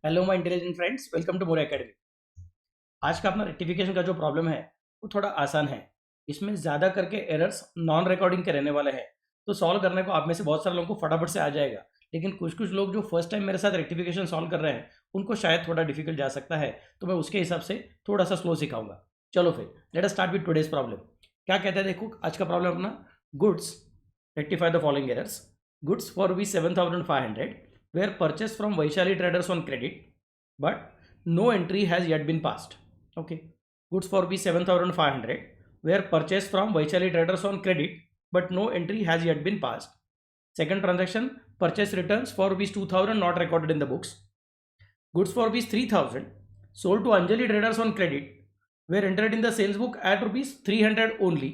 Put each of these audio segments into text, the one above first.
Hello my intelligent friends, welcome to More Academy. आज का अपना रेक्टिफिकेशन का जो प्रॉब्लम है वो थोड़ा आसान है। इसमें ज़्यादा करके एरर्स नॉन रिकॉर्डिंग के रहने वाले हैं, तो सॉल्व करने को आप में से बहुत सारे लोगों को फटाफट से आ जाएगा। लेकिन कुछ कुछ लोग जो फर्स्ट टाइम मेरे साथ रेक्टिफिकेशन सॉल्व कर रहे हैं उनको शायद थोड़ा डिफिकल्ट जा सकता है, तो मैं उसके हिसाब से थोड़ा सा स्लो सिखाऊंगा। चलो फिर let us start with today's problem. क्या कहते हैं देखो, आज का प्रॉब्लम अपना goods rectify the following errors. Goods for rupees 7,500 were purchased from Vaishali traders on credit, but no entry has yet been passed. Okay, goods for rupees 7,500 were purchased from Vaishali traders on credit, but no entry has yet been passed. Second transaction, purchase returns for rupees 2,000 not recorded in the books. Goods for rupees 3,000 sold to Anjali traders on credit were entered in the sales book at rupees 300 only.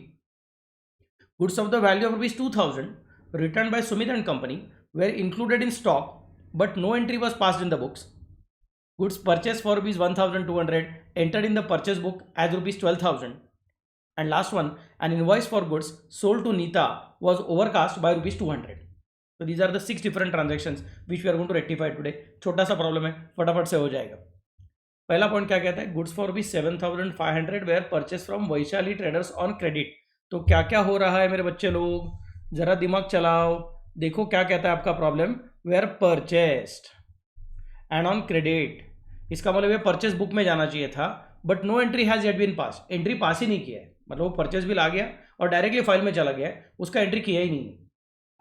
Goods of the value of rupees 2,000 returned by Sumit and Company were included in stock, but no entry was passed in the books. Goods purchased for rupees 1,200 entered in the purchase book as rupees 12,000. And last one, an invoice for goods sold to Nita was overcast by rupees 200. So these are the 6 different transactions which we are going to rectify today. छोटा सा problem है, फटाफट से हो जाएगा। पहला point क्या कहता है, goods for rupees 7,500 were purchase from Vaishali Traders on credit. तो क्या क्या हो रहा है मेरे बच्चे लोग, जरा दिमाग चलाओ। देखो क्या कहता है आपका problem, were purchased and on credit. इसका मतलब ये परचेस बुक में जाना चाहिए था, but no entry has yet been pass. Entry pass ही नहीं किया है, मतलब वो परचेस बिल आ गया और डायरेक्टली फाइल में चला गया है, उसका एंट्री किया ही नहीं है।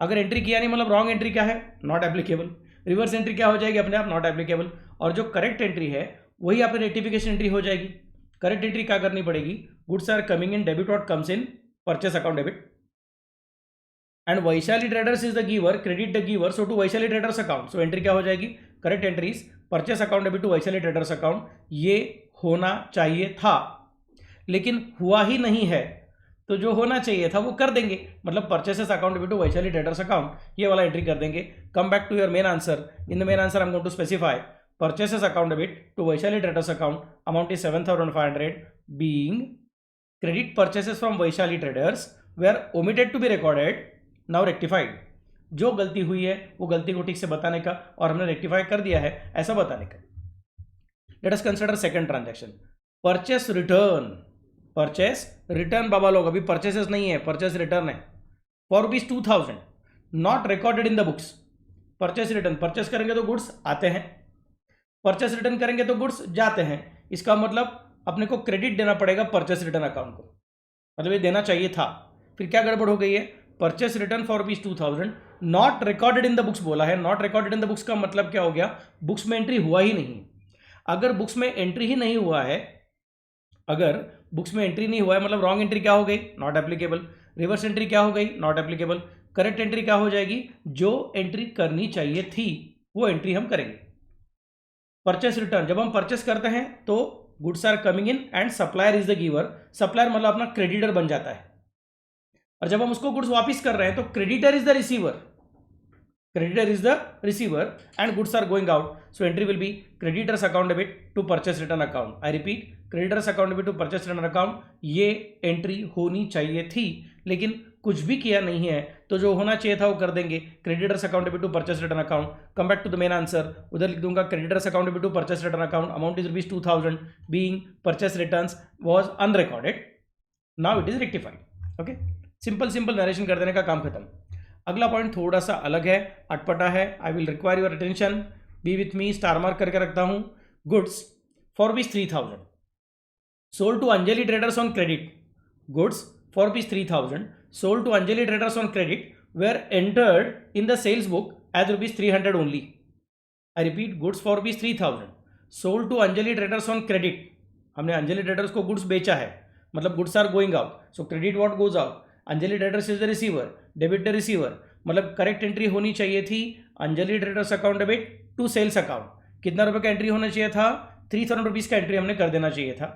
अगर एंट्री किया नहीं मतलब रॉन्ग एंट्री क्या है, नॉट एप्लीकेबल। रिवर्स एंट्री क्या हो जाएगी अपने आप, नॉट एप्लीकेबल। और जो करेक्ट एंट्री है वही आपकी रेक्टिफिकेशन एंट्री हो जाएगी। करेक्ट एंट्री क्या करनी पड़ेगी, goods are coming in debit what comes in purchase account debit, and Vaishali Traders is the giver, credit the giver, so to Vaishali Traders account. So entry क्या हो जाएगी, correct entries purchase account debit to Vaishali Traders account. ये होना चाहिए था लेकिन हुआ ही नहीं है, तो जो होना चाहिए था वो कर देंगे, मतलब purchases account debit to Vaishali Traders account, ये वाला एंट्री कर देंगे। Come back to your main answer. In the main answer I am going to specify purchases account debit to Vaishali traders account, amount is 7,500, being credit purchases from Vaishali traders were omitted to be recorded, now rectified। जो गलती हुई है वो गलती को ठीक से बताने का, और हमने रेक्टिफाई कर दिया है ऐसा बताने का। Let us consider second transaction, purchase return. Purchase return बाबा लोग, अभी परचेसेस नहीं है, परचेस रिटर्न है। For rupees 2,000 not recorded in the books. Purchase return, purchase करेंगे तो गुड्स आते हैं, परचेस रिटर्न करेंगे तो गुड्स जाते हैं। इसका मतलब अपने को क्रेडिट देना पड़ेगा परचेस रिटर्न अकाउंट को, मतलब ये देना चाहिए था। फिर क्या गड़बड़ हो गई है, purchase return for rupees 2,000 not recorded in the books बोला है। Not recorded in the books का मतलब क्या हो गया, बुक्स में एंट्री हुआ ही नहीं। अगर बुक्स में एंट्री ही नहीं हुआ है, अगर बुक्स में एंट्री नहीं हुआ है मतलब रॉन्ग एंट्री क्या हो गई, नॉट एप्लीकेबल। रिवर्स एंट्री क्या हो गई, नॉट एप्लीकेबल। करेक्ट एंट्री क्या हो जाएगी, जो एंट्री करनी चाहिए थी वो एंट्री हम करेंगे। परचेस रिटर्न, जब हम परचेस करते हैं तो goods are coming in and supplier is the giver. Supplier मतलब अपना क्रेडिटर बन जाता है, और जब हम उसको गुड्स वापस कर रहे हैं तो creditor is the receiver. Creditor is the receiver and goods are going out, so entry will be creditors account debit to purchase return account. I repeat, creditors account debit to purchase return account. ये entry होनी चाहिए थी लेकिन कुछ भी किया नहीं है, तो जो होना चाहिए था वो कर देंगे। Creditors account debit to purchase return account. Come back to the main answer, उधर लिख दूंगा creditors account debit to purchase return account, amount is rupees 2,000, being purchase returns was unrecorded, now it is rectified. Okay, simple simple narration कर देने का काम खत्म। अगला point थोड़ा सा अलग है, अटपटा है। I will require your attention, be with me, star mark करके रखता हूं। Goods for rupees 3,000 sold to Anjali Traders on credit. Goods for rupees 3,000 sold to Anjali traders on credit were entered in the sales book as rupees 300 only. I repeat, goods for rupees 3,000 sold to Anjali traders on credit। हमने Anjali traders को goods बेचा है, मतलब goods are going out, so credit what goes out, Anjali Traders is the receiver, debit the receiver. मतलब correct entry होनी चाहिए थी Anjali Traders account debit to sales account. कितना रुपए का एंट्री होना चाहिए था, 3,000 रुपीज का एंट्री हमने कर देना चाहिए था।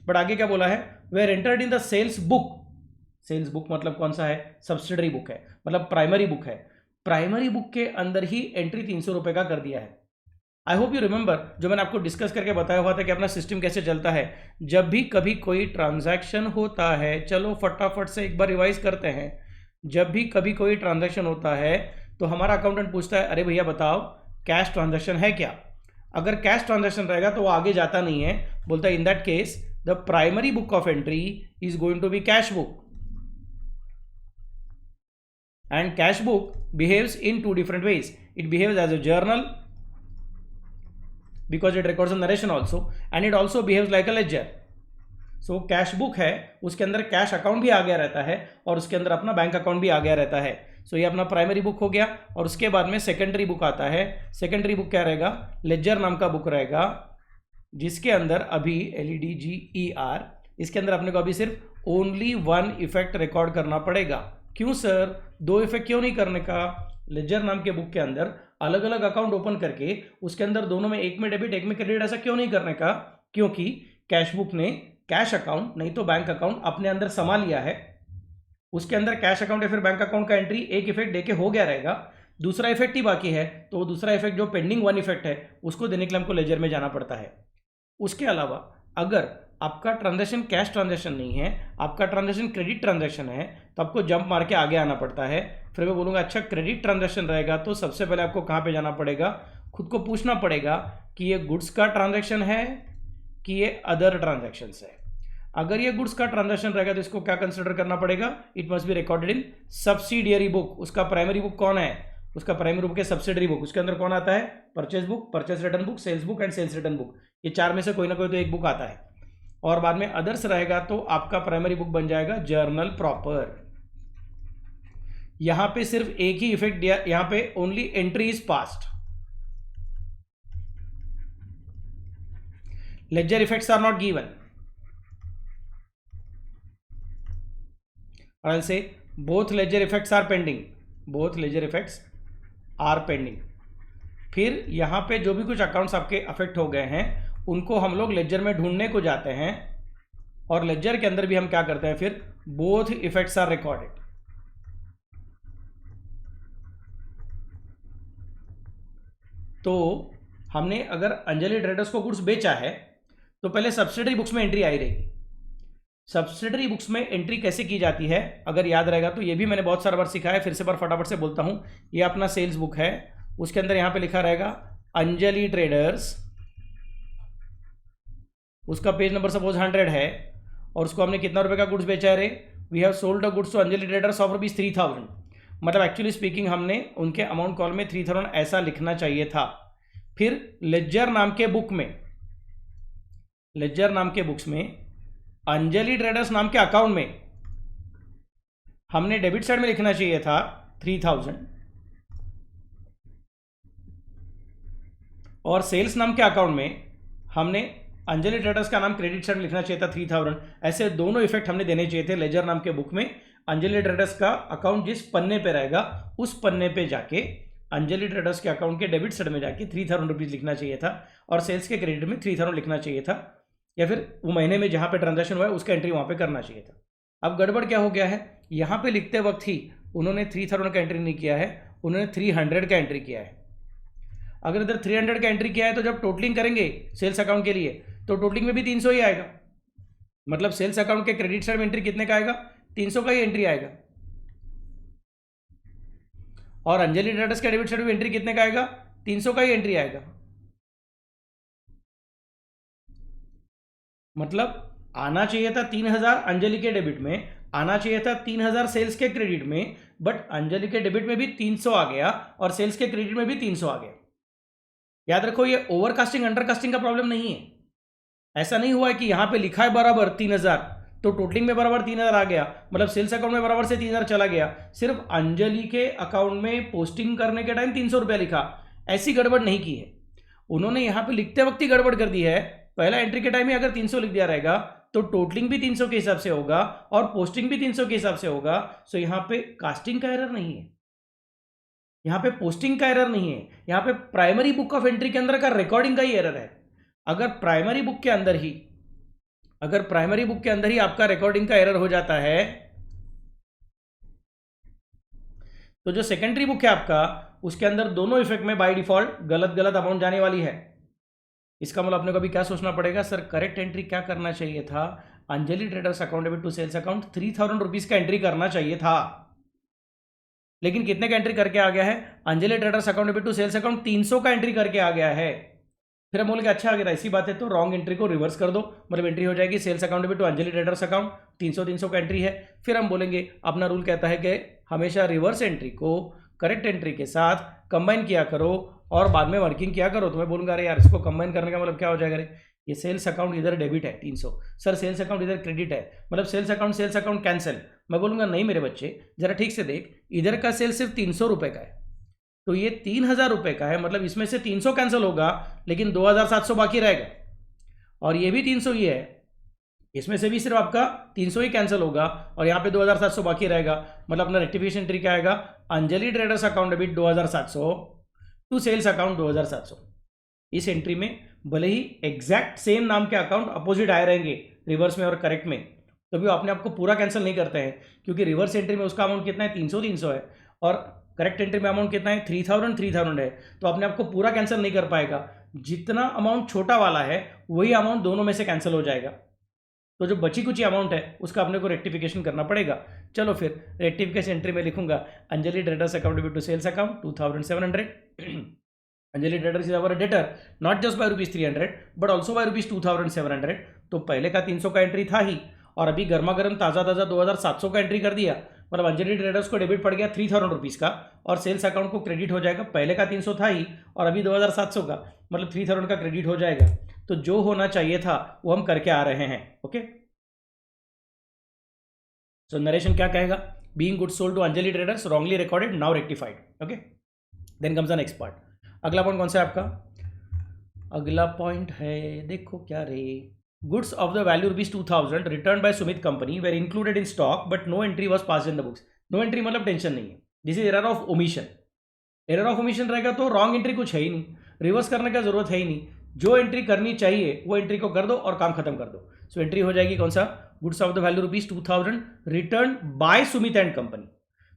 बट आगे क्या बोला है, were entered in the sales book. Sales book मतलब कौन सा है, सब्सिडरी बुक है, मतलब प्राइमरी बुक है। प्राइमरी बुक के अंदर ही एंट्री 300 रुपए का कर दिया है। आई होप यू रिमेंबर, जो मैंने आपको डिस्कस करके बताया हुआ था कि अपना सिस्टम कैसे चलता है। जब भी कभी कोई ट्रांजैक्शन होता है, चलो फटाफट से एक बार रिवाइज करते हैं। जब भी कभी कोई ट्रांजैक्शन होता है तो हमारा अकाउंटेंट पूछता है, अरे भैया बताओ कैश ट्रांजैक्शन है क्या। अगर कैश ट्रांजैक्शन रहेगा तो वो आगे जाता नहीं है, बोलता है in that case the primary book of entry is going to be cash book, and cash book behaves in two different ways. It behaves as a journal because it records a narration also, and it also behaves like a ledger. So cash book है, उसके अंदर cash account भी आ गया रहता है और उसके अंदर अपना बैंक अकाउंट भी आ गया रहता है. सो ये अपना प्राइमरी बुक हो गया. और उसके बाद में सेकेंडरी बुक आता है. सेकेंडरी बुक क्या रहेगा? लेजर नाम का बुक रहेगा, जिसके अंदर अभी LEDGER, इसके अंदर अपने को अभी सिर्फ ओनली वन इफेक्ट रिकॉर्ड करना पड़ेगा. क्यों सर, दो इफेक्ट क्यों नहीं करने का? लेजर नाम के बुक के अंदर अलग अलग अकाउंट ओपन करके उसके अंदर दोनों में एक में डेबिट एक में क्रेडिट ऐसा क्यों नहीं करने का? क्योंकि कैश बुक ने कैश अकाउंट नहीं तो बैंक अकाउंट अपने अंदर समा लिया है. उसके अंदर कैश अकाउंट या फिर बैंक अकाउंट का एंट्री एक इफेक्ट देके हो गया रहेगा, दूसरा इफेक्ट ही बाकी है, तो दूसरा इफेक्ट जो पेंडिंग वन इफेक्ट है उसको देने के लिए हमको लेजर में जाना पड़ता है. उसके अलावा अगर आपका ट्रांजैक्शन कैश ट्रांजैक्शन नहीं है, आपका ट्रांजैक्शन क्रेडिट ट्रांजैक्शन है, तो आपको जंप मार के आगे आना पड़ता है. फिर मैं बोलूँगा अच्छा क्रेडिट ट्रांजैक्शन रहेगा तो सबसे पहले आपको कहाँ पे जाना पड़ेगा? खुद को पूछना पड़ेगा कि ये गुड्स का ट्रांजैक्शन है कि ये अदर ट्रांजैक्शंस है. अगर ये गुड्स का ट्रांजैक्शन रहेगा तो इसको क्या कंसिडर करना पड़ेगा? It must be recorded in subsidiary book. उसका प्राइमरी बुक कौन है? उसका प्राइमरी बुक है सब्सिडरी बुक. उसके अंदर कौन आता है? Purchase book, purchase return book, sales book and sales return book. ये चार में से कोई ना कोई तो एक बुक आता है. और बाद में अदर्स रहेगा तो आपका प्राइमरी बुक बन जाएगा जर्नल प्रॉपर. यहां पे सिर्फ एक ही इफेक्ट दिया, यहां पे only entry is passed. Ledger effects are not given. और I'll say both ledger effects are pending. Both ledger effects are pending. फिर यहाँ पे जो भी कुछ अकाउंट्स आपके अफेक्ट हो गए हैं उनको हम लोग लेजर में ढूंढने को जाते हैं, और लेजर के अंदर भी हम क्या करते हैं? फिर बोथ इफेक्ट्स आर रिकॉर्डेड. तो हमने अगर अंजलि ट्रेडर्स को गुड्स बेचा है तो पहले सब्सिडरी बुक्स में एंट्री आई रहेगी. सब्सिडरी बुक्स में एंट्री कैसे की जाती है अगर याद रहेगा तो ये भी मैंने बहुत सारा बार सिखाया है, फिर से बार फटाफट से बोलता हूँ. ये अपना सेल्स बुक है, उसके अंदर यहाँ पे लिखा रहेगा अंजलि ट्रेडर्स. उसका पेज नंबर सपोज 100 है और उसको हमने कितना रुपए का गुड्स बेचा है रे? We have sold the goods to Anjali Traders of ₹3000. मतलब एक्चुअली स्पीकिंग हमने उनके अमाउंट कॉल में 3000 ऐसा लिखना चाहिए था. फिर लेजर नाम के बुक में, लेजर नाम के बुक्स में अंजलि ट्रेडर्स नाम के अकाउंट में हमने डेबिट साइड में लिखना चाहिए था 3000, और सेल्स नाम के अकाउंट में हमने अंजलि ट्रेडर्स का नाम क्रेडिट साइड में लिखना चाहिए था 3000. ऐसे दोनों इफेक्ट हमने देने चाहिए थे लेजर नाम के बुक में. अंजलि ट्रेडर्स का अकाउंट जिस पन्ने पे रहेगा उस पन्ने पे जाके अंजलि ट्रेडर्स के अकाउंट के डेबिट साइड में जाके 3000 रुपीज लिखना चाहिए था, और सेल्स के क्रेडिट में 3000 लिखना चाहिए था, या फिर वो महीने में जहाँ पे ट्रांजैक्शन हुआ है उसका एंट्री वहाँ पे करना चाहिए था. अब गड़बड़ क्या हो गया है? यहाँ पे लिखते वक्त ही उन्होंने 3000 का एंट्री नहीं किया है, उन्होंने 300 का एंट्री किया है. अगर इधर 300 का एंट्री किया है तो जब टोटलिंग करेंगे सेल्स अकाउंट के लिए तो टोटलिंग में भी 300 ही आएगा. मतलब सेल्स अकाउंट के क्रेडिट साइड में एंट्री कितने का आएगा? 300 का ही एंट्री आएगा. और अंजलि ट्रेडर्स के डेबिट साइड में एंट्री कितने का आएगा? 300 का ही एंट्री आएगा. मतलब आना चाहिए था 3000 अंजलि के डेबिट में, आना चाहिए था 3000 सेल्स के क्रेडिट में, बट अंजलि के डेबिट में भी 300 आ गया और सेल्स के क्रेडिट में भी 300 आ गया. याद रखो ये ओवरकास्टिंग अंडरकास्टिंग का प्रॉब्लम नहीं है. ऐसा नहीं हुआ है कि यहां पे लिखा है बराबर 3000 तो टोटलिंग में बराबर 3000 आ गया, मतलब सेल्स अकाउंट में बराबर से 3000 चला गया. सिर्फ अंजलि के अकाउंट में पोस्टिंग करने के टाइम 300 रुपया लिखा. ऐसी गड़बड़ नहीं की है उन्होंने. यहां पे लिखते वक्त ही गड़बड़ कर दी है. पहला एंट्री के टाइम ही अगर 300 लिख दिया रहेगा तो टोटलिंग भी 300 के हिसाब से होगा और पोस्टिंग भी 300 के हिसाब से होगा. सो यहां पे कास्टिंग का एरर नहीं है, यहां पे पोस्टिंग का एरर नहीं है, यहां पे प्राइमरी बुक ऑफ एंट्री के अंदर का रिकॉर्डिंग का ही एरर है. अगर प्राइमरी बुक के अंदर ही आपका रिकॉर्डिंग का एरर हो जाता है तो जो सेकेंडरी बुक है आपका उसके अंदर दोनों इफेक्ट में बाय डिफॉल्ट गलत गलत अमाउंट जाने वाली है. इसका मतलब अपने को अभी क्या सोचना पड़ेगा? सर करेक्ट एंट्री क्या करना चाहिए था? Anjali Traders account debit to sales account 3000 rupees का एंट्री करना चाहिए था, लेकिन कितने का एंट्री करके आ गया है? Anjali Traders account debit to sales account 300 का एंट्री करके आ गया है. फिर हम बोलेंगे अच्छा अगर ऐसी बात है तो रॉन्ग एंट्री को रिवर्स कर दो, मतलब एंट्री हो जाएगी sales account debit to Anjali Traders account, 300 का एंट्री है। फिर हम बोलेंगे अपना रूल कहता है कि हमेशा रिवर्स एंट्री को करेक्ट एंट्री के साथ कंबाइन किया करो और बाद में वर्किंग किया करो। तो मैं बोलूँगा अरे यार इसको कंबाइन करने का मतलब क्या हो जाएगा, ये सेल्स अकाउंट इधर डेबिट है 300, सर सेल्स अकाउंट इधर क्रेडिट है, मतलब सेल्स अकाउंट कैंसिल। मैं बोलूँगा नहीं मेरे बच्चे जरा ठीक से देख, इधर का सेल सिर्फ 300 रुपये का है, तो ये 3000 रुपये का है, मतलब इसमें से 300 कैंसिल होगा लेकिन 2700 बाकी रहेगा, और ये भी 300 ही है, इसमें से भी सिर्फ आपका 300 ही कैंसिल होगा और यहाँ पे 2700 बाकी रहेगा। मतलब अपना रेक्टिफिकेशन एंट्री क्या आएगा, Anjali Traders account debit 2700 to sales account 2700। इस एंट्री में भले ही एग्जैक्ट सेम नाम के अकाउंट अपोजिट आए रहेंगे रिवर्स में और करेक्ट में, तो भी अपने आप को पूरा कैंसिल नहीं करते हैं, क्योंकि रिवर्स एंट्री में उसका अमाउंट कितना है 300 है और करेक्ट एंट्री में अमाउंट कितना है 3000 है, तो अपने आप को पूरा कैंसिल नहीं कर पाएगा। जितना अमाउंट छोटा वाला है वही अमाउंट दोनों में से कैंसिल हो जाएगा, तो जो बची कुछ अमाउंट है उसका अपने को रेक्टिफिकेशन करना पड़ेगा। चलो फिर रेक्टिफिकेशन एंट्री में लिखूंगा Anjali Traders account debit to sales account 2700। Anjali Traders is our debtor not just by ₹300 but also by ₹2700। तो पहले का 300 का एंट्री था ही और अभी गर्मा गर्म ताज़ा 2700 का एंट्री कर दिया, मतलब अंजलि ट्रेडर्स को डेबिट पड़ गया 3000 रुपीज़ का और सेल्स अकाउंट को क्रेडिट हो जाएगा। पहले का 300 था ही और अभी 2700 का, मतलब 3000 का क्रेडिट हो जाएगा। तो जो होना चाहिए था वो हम करके आ रहे हैं। ओके, सो नरेशन क्या कहेगा, being good sold to Anjali Traders wrongly recorded now rectified. Okay, then comes the next part. अगला पॉइंट कौन सा है आपका, अगला पॉइंट है देखो क्या रे, goods of the value ₹2000 return by Sumit company were included in stock but no entry was pass in the books. No entry मतलब टेंशन नहीं है, this is error of omission. Error of omission रहेगा तो wrong entry कुछ है ही नहीं, reverse करने का जरूरत है ही नहीं, जो एंट्री करनी चाहिए वो एंट्री को कर दो और काम खत्म कर दो। सो एंट्री हो जाएगी कौन सा, goods of the value ₹2000 return by Sumit and company.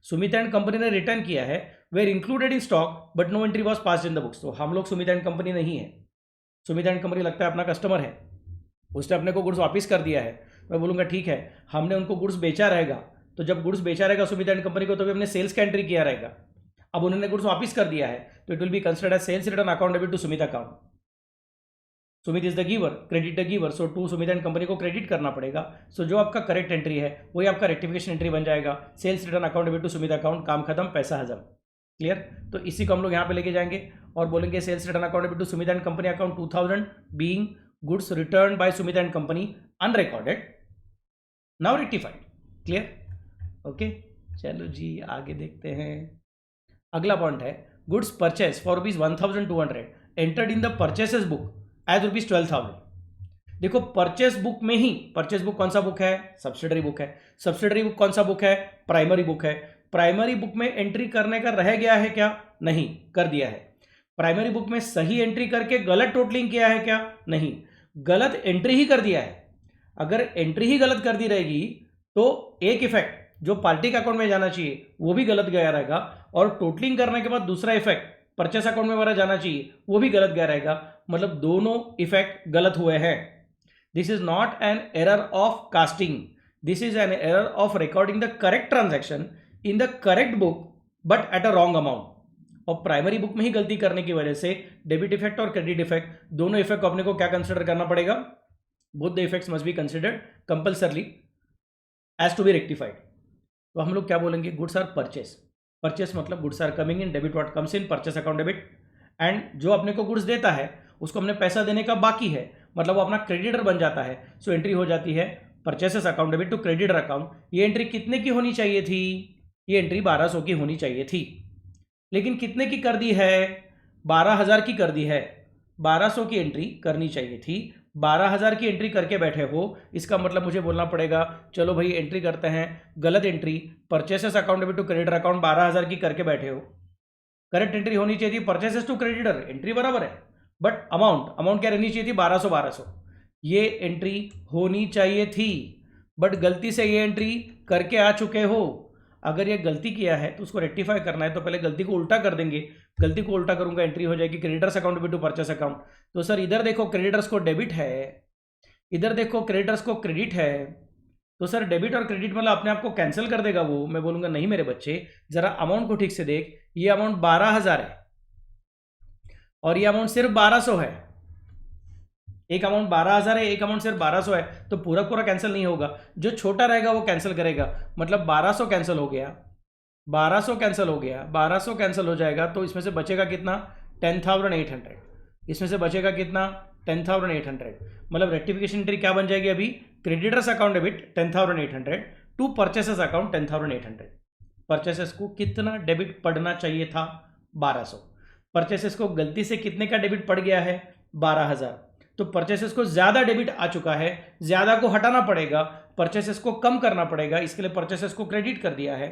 Sumit and company ने रिटर्न किया है, were included in stock but no entry was pass in the books. तो हम लोग सुमित एंड कंपनी नहीं है, सुमित एंड कंपनी लगता है अपना कस्टमर है, उसने अपने को गुड्स वापस कर दिया है। मैं बोलूँगा ठीक है, हमने उनको गुड्स बेचा रहेगा, तो जब गुड्स बेचा रहेगा सुमित एंड कंपनी को तो भी हमने सेल्स का एंट्री किया रहेगा। अब उन्होंने गुड्स वापस कर दिया है तो it will be considered as sales return account debit to Sumit account. Sumit is the giver, credit the giver, so to Sumit and company को क्रेडिट करना पड़ेगा। सो जो आपका करेक्ट एंट्री है वही आपका रेक्टिफिकेशन एंट्री बन जाएगा, sales return account debit to Sumit account, काम खत्म पैसा हजम। क्लियर, तो इसी को हम लोग यहाँ पे लेके जाएंगे और बोलेंगे sales return account debit to Sumit and company account 2000 being goods return by Sumit and company unrecorded now rectified. Clear, okay, चलो जी आगे देखते हैं। अगला पॉइंट है goods purchase for ₹1200 entered in the purchases book as ₹12,000। देखो परचेस बुक में ही, purchase book कौन सा बुक है, सब्सिडरी बुक है। सब्सिडरी बुक कौन सा बुक है, प्राइमरी बुक है। प्राइमरी बुक में एंट्री करने का रह गया है क्या, नहीं, कर दिया है। प्राइमरी बुक में सही एंट्री करके गलत टोटलिंग किया है क्या, नहीं, गलत एंट्री ही कर दिया है। अगर एंट्री ही गलत कर दी रहेगी तो एक इफेक्ट जो पार्टी के अकाउंट में जाना चाहिए वो भी गलत गया रहेगा, और टोटलिंग करने के बाद दूसरा इफेक्ट परचेस अकाउंट में हमारा जाना चाहिए वो भी गलत गया रहेगा, मतलब दोनों इफेक्ट गलत हुए हैं। This is not an error of casting, this is an error of recording the correct transaction in the correct book but at a wrong amount. और प्राइमरी बुक में ही गलती करने की वजह से डेबिट इफेक्ट और क्रेडिट इफेक्ट दोनों इफेक्ट को अपने को क्या कंसिडर करना पड़ेगा, both the effects must be considered compulsorily as to be rectified. तो हम लोग क्या बोलेंगे, गुड्स आर परचेस, परचेस मतलब goods are coming in, debit what comes in, purchase account debit, and जो अपने को गुड्स देता है उसको हमने पैसा देने का बाकी है, मतलब वो अपना क्रेडिटर बन जाता है। सो एंट्री हो जाती है purchases account debit to creditor account. ये एंट्री कितने की होनी चाहिए थी, ये एंट्री 1200 की होनी चाहिए थी, लेकिन कितने की कर दी है, 12000 की कर दी है। 1200 की एंट्री करनी चाहिए थी, 12000 की एंट्री करके बैठे हो, इसका मतलब मुझे बोलना पड़ेगा चलो भाई एंट्री करते हैं, गलत entry, purchases account debit to creditor account 12000 की करके बैठे हो। करेक्ट एंट्री होनी चाहिए थी परचेसेस टू क्रेडिटर, एंट्री बराबर है, बट अमाउंट क्या रहनी चाहिए थी, 1200। ये एंट्री होनी चाहिए थी, बट गलती से ये एंट्री करके आ चुके हो। अगर ये गलती किया है तो उसको रेक्टिफाई करना है, तो पहले गलती को उल्टा कर देंगे, गलती को उल्टा करूंगा, एंट्री हो जाएगी creditors account debit to purchase account. तो सर इधर देखो क्रेडिटर्स को डेबिट है, इधर देखो क्रेडिटर्स को क्रेडिट है, तो सर डेबिट और क्रेडिट मतलब अपने आप को कैंसिल कर देगा वो। मैं बोलूंगा नहीं मेरे बच्चे, जरा अमाउंट को ठीक से देख, ये अमाउंट 12000 है और ये अमाउंट सिर्फ 1200 है, एक अमाउंट 12,000 है, एक अमाउंट सिर्फ 1200 है, तो पूरा पूरा कैंसिल नहीं होगा, जो छोटा रहेगा वो कैंसिल करेगा। मतलब 1200 कैंसिल हो गया, 1200 कैंसिल हो गया, 1200 कैंसिल हो जाएगा, तो इसमें से बचेगा कितना? 10,800। इसमें से बचेगा कितना? 10,800। मतलब रेक्टिफिकेशन एंट्री क्या बन जाएगी अभी? Creditors account debit 10,800 to purchases account 10,800। Purchases को कितना डेबिट पड़ना चाहिए था? 1200। परचेसेस को गलती से कितने का डेबिट पड़ गया है? 12,000। तो परचेसेस को ज्यादा डेबिट आ चुका है, ज्यादा को हटाना पड़ेगा, परचेसेस को कम करना पड़ेगा, इसके लिए परचेसेस को क्रेडिट कर दिया है।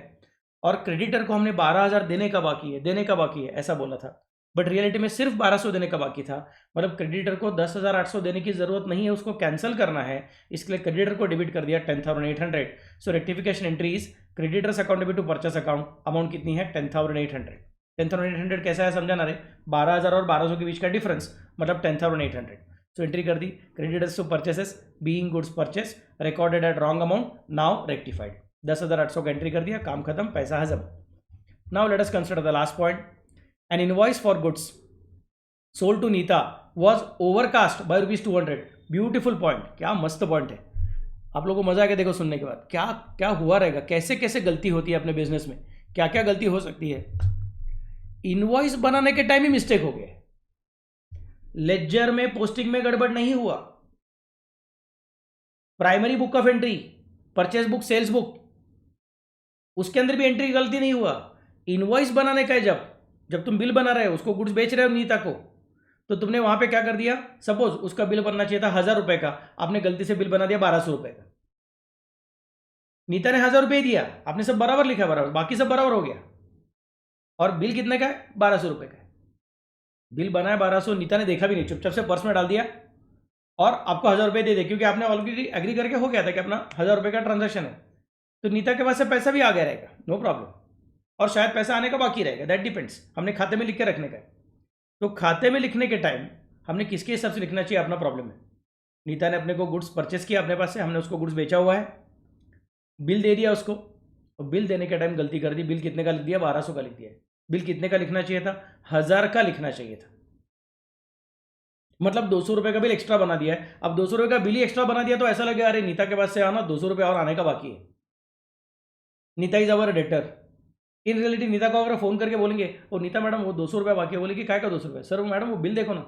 और क्रेडिटर को हमने 12,000 देने का बाकी है ऐसा बोला था, बट रियलिटी में सिर्फ 1200 देने का बाकी था। मतलब क्रेडिटर को 10,800 देने की जरूरत नहीं है, उसको कैंसिल करना है, इसके लिए क्रेडिटर को डेबिट कर दिया 10,800। So rectification entries creditors account debit to purchase account, amount कितनी है? 10,800। 10,800 कैसा है समझाना रे? 12,000 और 1200 के बीच का डिफरेंस, मतलब 10,800। सो एंट्री कर दी, creditors to purchases being goods purchase recorded at wrong amount, now rectified. 10,800 का एंट्री कर दिया, काम खत्म, पैसा हजम। Now let us consider the last point. An invoice for goods sold to Nita was overcast by ₹200। Beautiful point, क्या मस्त point है। आप लोगों को मजा आएगा देखो सुनने के बाद, क्या क्या हुआ रहेगा, कैसे कैसे गलती होती है अपने बिजनेस में, क्या क्या गलती हो सकती है। इनवॉइस बनाने के टाइम ही मिस्टेक हो गया, लेजर में पोस्टिंग में गड़बड़ नहीं हुआ, primary book of entry, purchase book, sales book, उसके अंदर भी एंट्री गलती नहीं हुआ। इनवॉइस बनाने का है, जब तुम बिल बना रहे हो, उसको गुड्स बेच रहे हो नीता को, तो तुमने वहां पे क्या कर दिया? सपोज उसका बिल बनना चाहिए था 1,000 रुपए का, आपने गलती से बिल बना दिया 1,200 रुपए का। नीता ने 1,000 रुपए दिया, आपने सब बराबर लिखा, बराबर, बाकी सब बराबर हो गया, और बिल कितने का है? 1,200 रुपए का है। बिल बनाया 1,200, नीता ने देखा भी नहीं, चुपचाप से पर्स में डाल दिया और आपको 1,000 रुपए दे दिए, क्योंकि आपने ऑलरेडी एग्री करके हो गया था कि अपना 1,000 रुपए का ट्रांजेक्शन है। तो नीता के पास से पैसा भी आ गया रहेगा, नो प्रॉब्लम, और शायद पैसा आने का बाकी रहेगा, दैट डिपेंड्स, हमने खाते में लिख के रखने का है। तो खाते में लिखने के टाइम हमने किसके हिसाब से लिखना चाहिए, अपना प्रॉब्लम है। नीता ने अपने को गुड्स परचेस किया अपने पास से, हमने उसको गुड्स बेचा हुआ है, बिल दे दिया उसको, और बिल देने के टाइम गलती कर दी, बिल कितने का लिख दिया? 1,200 का लिख दिया। बिल कितने का लिखना चाहिए था? 1,000 का लिखना चाहिए था, मतलब 200 रुपए का बिल एक्स्ट्रा बना दिया है। अब 200 रुपए का बिल ही एक्स्ट्रा बना दिया तो ऐसा लगे अरे नीता के पास से आना 200 रुपए और आने का बाकी है, Neeta is our debtor. In reality Neeta को अगर फोन करके बोलेंगे और नीता मैडम वो 200 रुपये बाकी है, बोलेगी काय का 200 रुपये? सर मैडम वो बिल देखो ना,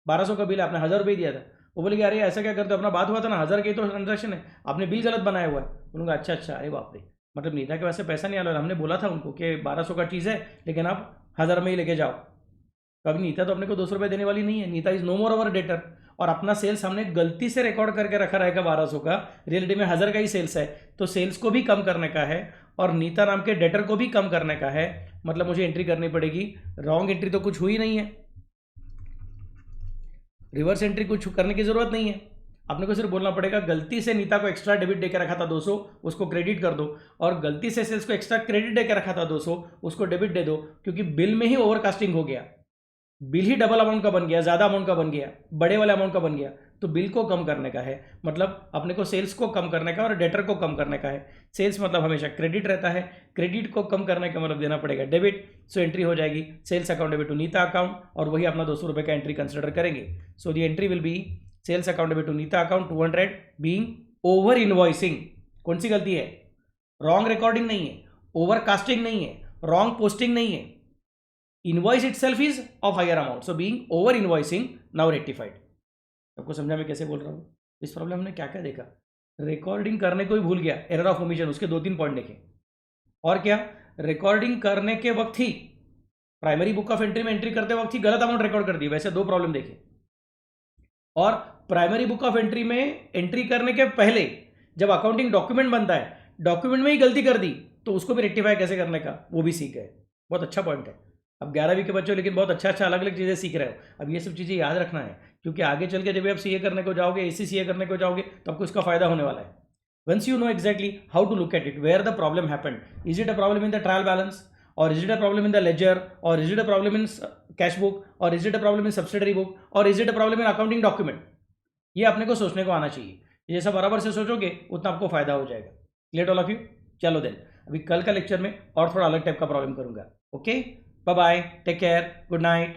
1,200 का बिल है, आपने 1,000 रुपये दिया था। वो बोलेगी अरे ऐसा क्या करते हो, अपना बात हुआ था ना, 1,000 की तो ट्रांजेक्शन है, आपने बिल गलत बनाया हुआ है। बोलूँगा अच्छा अच्छा, अरे बाप रे, मतलब नीता के पास से पैसा नहीं आ रहा, हमने बोला था उनको कि 1,200 का चीज़ है लेकिन आप 1,000 में ही लेके जाओ। तो अभी नीता तो अपने को 200 रुपये देने वाली नहीं है, Neeta is no more our debtor, और अपना सेल्स हमने गलती से रिकॉर्ड करके रखा रहेगा 1,200 का, रियलिटी में 1,000 का ही सेल्स है, तो सेल्स को भी कम करने का है और नीता नाम के डेटर को भी कम करने का है। मतलब मुझे एंट्री करनी पड़ेगी, रॉन्ग एंट्री तो कुछ हुई नहीं है, रिवर्स एंट्री कुछ करने की जरूरत नहीं है, अपने को सिर्फ बोलना पड़ेगा गलती से नीता को एक्स्ट्रा डेबिट देकर रखा था 200, उसको क्रेडिट कर दो, और गलती से सेल्स को एक्स्ट्रा क्रेडिट देकर रखा था 200, उसको डेबिट दे दो, क्योंकि बिल में ही ओवरकास्टिंग हो गया, बिल ही डबल अमाउंट का बन गया, ज्यादा अमाउंट का बन गया, बड़े वाले अमाउंट का बन गया, तो बिल को कम करने का है, मतलब अपने को सेल्स को कम करने का और डेटर को कम करने का है। सेल्स मतलब हमेशा क्रेडिट रहता है, क्रेडिट को कम करने का मतलब देना पड़ेगा डेबिट। सो एंट्री हो जाएगी sales account debit to Nita account, और वही अपना 200 रुपये का एंट्री कंसिडर करेंगे। So the entry will be sales account debit to Nita account 200 being over invoicing. कौन सी गलती है? रॉन्ग रिकॉर्डिंग नहीं है, ओवर कास्टिंग नहीं है, रॉन्ग पोस्टिंग नहीं है, invoice itself is of higher amount, so being over invoicing, now rectified. आपको समझा मैं कैसे बोल रहा हूँ? इस प्रॉब्लम हमने क्या क्या देखा, रिकॉर्डिंग करने को ही भूल गया, एरर ऑफ ओमिशन, उसके 2-3 पॉइंट देखे, और क्या रिकॉर्डिंग करने के वक्त ही प्राइमरी बुक ऑफ एंट्री में एंट्री करते वक्त ही गलत अमाउंट रिकॉर्ड कर दी, वैसे 2 प्रॉब्लम देखे, और प्राइमरी बुक ऑफ एंट्री में एंट्री करने के पहले जब अकाउंटिंग डॉक्यूमेंट बनता है, डॉक्यूमेंट में ही गलती कर दी, तो उसको भी रेक्टिफाई कैसे करने का वो भी सीख गए। बहुत अच्छा पॉइंट है। अब 11वीं के बच्चों लेकिन बहुत अच्छा अलग अलग चीज़ें सीख रहे हो, अब ये सब चीज़ें याद रखना है, क्योंकि आगे चल के जब आप सीए करने को जाओगे, एसीसीए करने को जाओगे, तो आपको इसका फायदा होने वाला है। Once you know exactly how to look at it, where the problem happened, is it a problem in the trial balance, और is it a problem in the ledger, और is it a problem in cash book, और is it a problem in subsidiary book, और is it a problem in accounting document, ये अपने को सोचने को आना चाहिए। जैसा बराबर से सोचोगे उतना आपको फायदा हो जाएगा। Clear all of you? चलो देन, अभी कल का लेक्चर में और थोड़ा अलग टाइप का प्रॉब्लम करूंगा। Okay, bye bye, take care, good night.